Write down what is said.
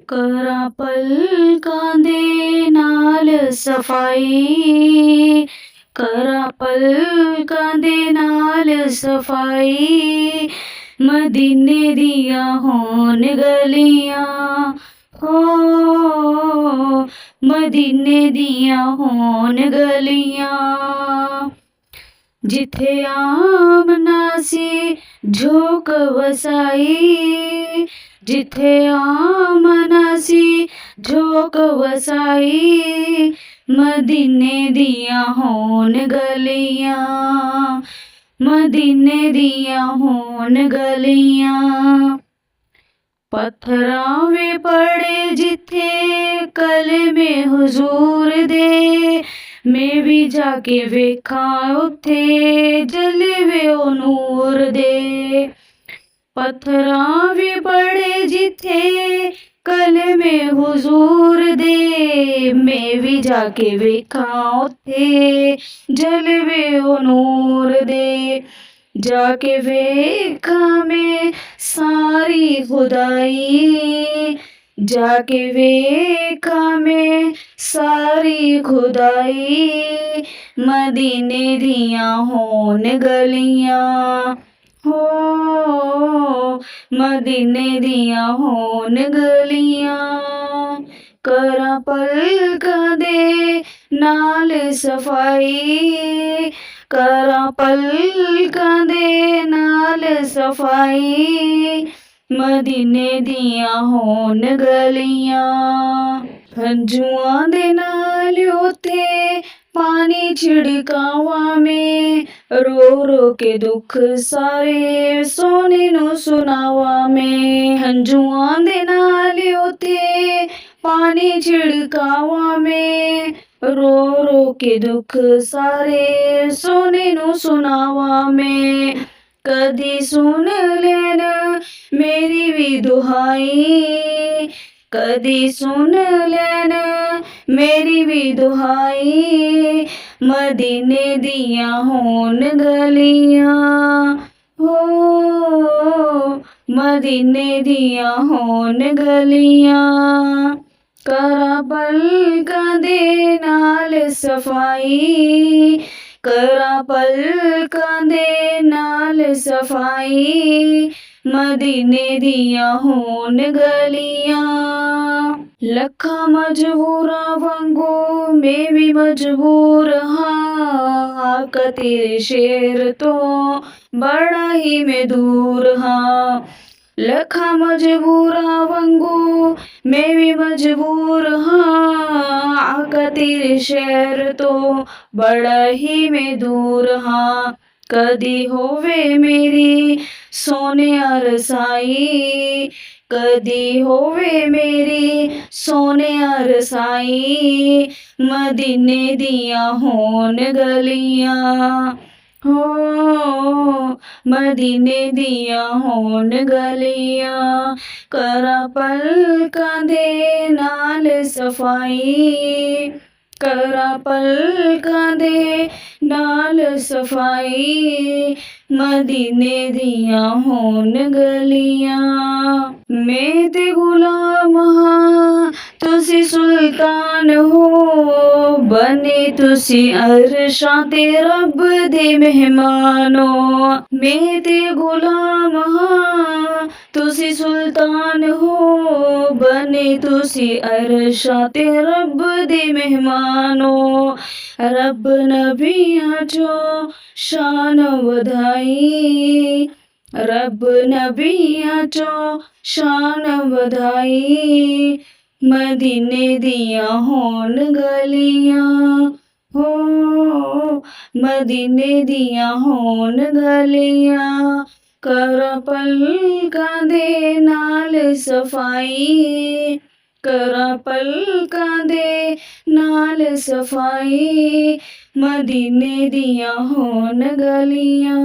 ਕਰਾਂ ਪਲਕਾਂ ਦੇ ਨਾਲ ਸਫਾਈ, ਕਰਾਂ ਪਲਕਾਂ ਦੇ ਨਾਲ ਸਫਾਈ। ਮਦੀਨੇ ਦੀਆਂ ਹੋਣ ਗਲੀਆਂ, ਹੋ ਮਦੀਨੇ ਦੀਆਂ ਹੋਣ ਗਲੀਆਂ। ਜਿੱਥੇ ਆਮਨਾ ਸੀ ਝੋਕ ਵਸਾਈ, ਜਿੱਥੇ ਆਮਨਾ ਸੀ ਝੋਕ ਵਸਾਈ। ਮਦੀਨੇ ਦੀਆਂ ਹੋਣ ਗਲੀਆਂ, ਮਦੀਨੇ ਦੀਆਂ ਹੋਣ ਗਲੀਆਂ। ਪੱਥਰਾਂ ਵੇ ਪੜੇ ਜਿੱਥੇ ਕਲਮੇ ਹੁਜ਼ੂਰ ਦੇ, ਮੈਂ ਵੀ ਜਾ ਕੇ ਵੇਖਾਂ ਉੱਥੇ ਜਲਵੇ ਉਹ ਨੂਰ ਦੇ। ਪੱਥਰਾਂ ਵੀ ਪੜੇ ਜਿੱਥੇ ਕਲਮੇ ਹੁਜ਼ੂਰ ਦੇ, ਮੈਂ ਵੀ ਜਾ ਕੇ ਵੇਖਾਂ ਉੱਥੇ ਜਲਵੇ ਉਹ ਨੂਰ ਦੇ। ਜਾ ਕੇ ਵੇਖਾਂ ਮੈਂ ਸਾਰੀ ਖੁਦਾਈ, ਜਾ ਕੇ ਵੇਖਾਂ ਮੈਂ ਸਾਰੀ ਖੁਦਾਈ। ਮਦੀਨੇ ਦੀਆਂ ਹੋਣ ਗਲੀਆਂ, ਹੋ ਮਦੀਨੇ ਦੀਆਂ ਹੋਣ ਗਲੀਆਂ। ਕਰਾਂ ਪਲਕਾਂ ਦੇ ਨਾਲ ਸਫਾਈ, ਕਰਾਂ ਪਲਕਾਂ ਦੇ ਨਾਲ ਸਫਾਈ। ਮਦੀਨੇ ਦੀਆਂ ਹੋਣ ਗਲੀਆਂ। ਹੰਝੂਆਂ ਦੇ ਨਾਲ ਉੱਥੇ ਪਾਣੀ ਛਿੜਕਾਵਾਂ ਮੈਂ, ਰੋ ਰੋ ਕੇ ਦੁੱਖ ਸਾਰੇ ਸੋਹਣੇ ਨੂੰ ਸੁਣਾਵਾਂ ਮੈਂ। ਹੰਝੂਆਂ ਦੇ ਨਾਲ ਉੱਥੇ ਪਾਣੀ ਛਿੜਕਾਵਾਂ ਮੈਂ, ਰੋ ਰੋ ਕੇ ਦੁੱਖ ਸਾਰੇ ਸੋਹਣੇ ਨੂੰ ਸੁਣਾਵਾਂ ਮੈਂ। ਕਦੀ ਸੁਣ ਲੈਣ ਮੇਰੀ ਵੀ ਦੁਹਾਈ, ਕਦੀ ਸੁਣ ਲੈਣ ਮੇਰੀ ਵੀ ਦੁਹਾਈ। ਮਦੀਨੇ ਦੀਆਂ ਹੋਣ ਗਲੀਆਂ, ਹੋ ਮਦੀਨੇ ਦੀਆਂ ਹੋਣ ਗਲੀਆਂ। ਕਰਾਂ ਪਲਕਾਂ ਦੇ ਨਾਲ ਸਫਾਈ, ਕਰਾਂ ਪਲਕਾਂ ਦੇ ਨਾਲ ਸਫਾਈ। ਮਦੀਨੇ ਦੀਆਂ ਹੋਣ ਗਲੀਆਂ। ਲੱਖਾਂ ਮਜਬੂਰਾਂ ਵਾਂਗੂ ਮੈਂ ਵੀ ਮਜਬੂਰ ਹਾਂ, ਆਕਾ ਤੇਰੇ ਸ਼ੇਰ ਤੋਂ ਬੜਾ ਹੀ ਮੈਂ ਦੂਰ ਹਾਂ। ਲੱਖਾਂ ਮਜਬੂਰਾਂ ਵਾਂਗੂ ਮੈਂ ਵੀ ਮਜਬੂਰ ਹਾਂ, ਆਕਾ ਤੇਰੇ ਸ਼ਹਿਰ ਤੋਂ ਬੜਾ ਹੀ ਮੈਂ ਦੂਰ ਹਾਂ। ਕਦੀ ਹੋਵੇ ਮੇਰੀ ਸੋਹਣਿਆ ਰਸਾਈ, ਕਦੀ ਹੋਵੇ ਮੇਰੀ ਸੋਹਣਿਆ ਰਸਾਈ। ਮਦੀਨੇ ਦੀਆਂ ਹੋਣ ਗਲੀਆਂ, ਹੋ ਮਦੀਨੇ ਦੀਆਂ ਹੋਣ ਗਲੀਆਂ। ਕਰਾਂ ਪਲਕਾਂ ਦੇ ਨਾਲ ਸਫਾਈ, ਕਰਾਂ ਪਲਕਾਂ ਦੇ ਨਾਲ ਸਫਾਈ। ਮਦੀਨੇ ਦੀਆਂ ਹੋਣ ਗਲੀਆਂ। ਮੈਂ ਤੇ ਗੁਲਾਮ ਹਾਂ ਤੁਸੀਂ ਸੁਲਤਾਨ ਹੋ, ਬਣੇ ਤੁਸੀਂ ਅਰਸ਼ਾਂ ਤੇ ਰੱਬ ਦੇ ਮਹਿਮਾਨੋ। ਮੈਂ ਤੇ ਗੁਲਾਮ ਹਾਂ ਤੁਸੀਂ ਸੁਲਤਾਨ ਹੋ, ਬਣੇ ਤੁਸੀਂ ਅਰਸ਼ਾਂ ਤੇ ਰੱਬ ਦੇ ਮਹਿਮਾਨੋ। ਰੱਬ ਨਬੀਆਂ ਚੋਂ ਸ਼ਾਨ ਵਧਾਈ, ਰੱਬ ਨਬੀਆਂ ਚੋਂ ਸ਼ਾਨ ਵਧਾਈ। ਮਦੀਨੇ ਦੀਆਂ ਹੋਣ ਗਲੀਆਂ, ਹੋ ਮਦੀਨੇ ਦੀਆਂ ਹੋਣ ਗਲੀਆਂ। ਕਰਾਂ ਪਲਕਾਂ ਦੇ ਨਾਲ ਸਫਾਈ, ਕਰਾਂ ਪਲਕਾਂ ਦੇ ਨਾਲ ਸਫਾਈ। ਮਦੀਨੇ ਦੀਆਂ ਹੋਣ ਗਲੀਆਂ।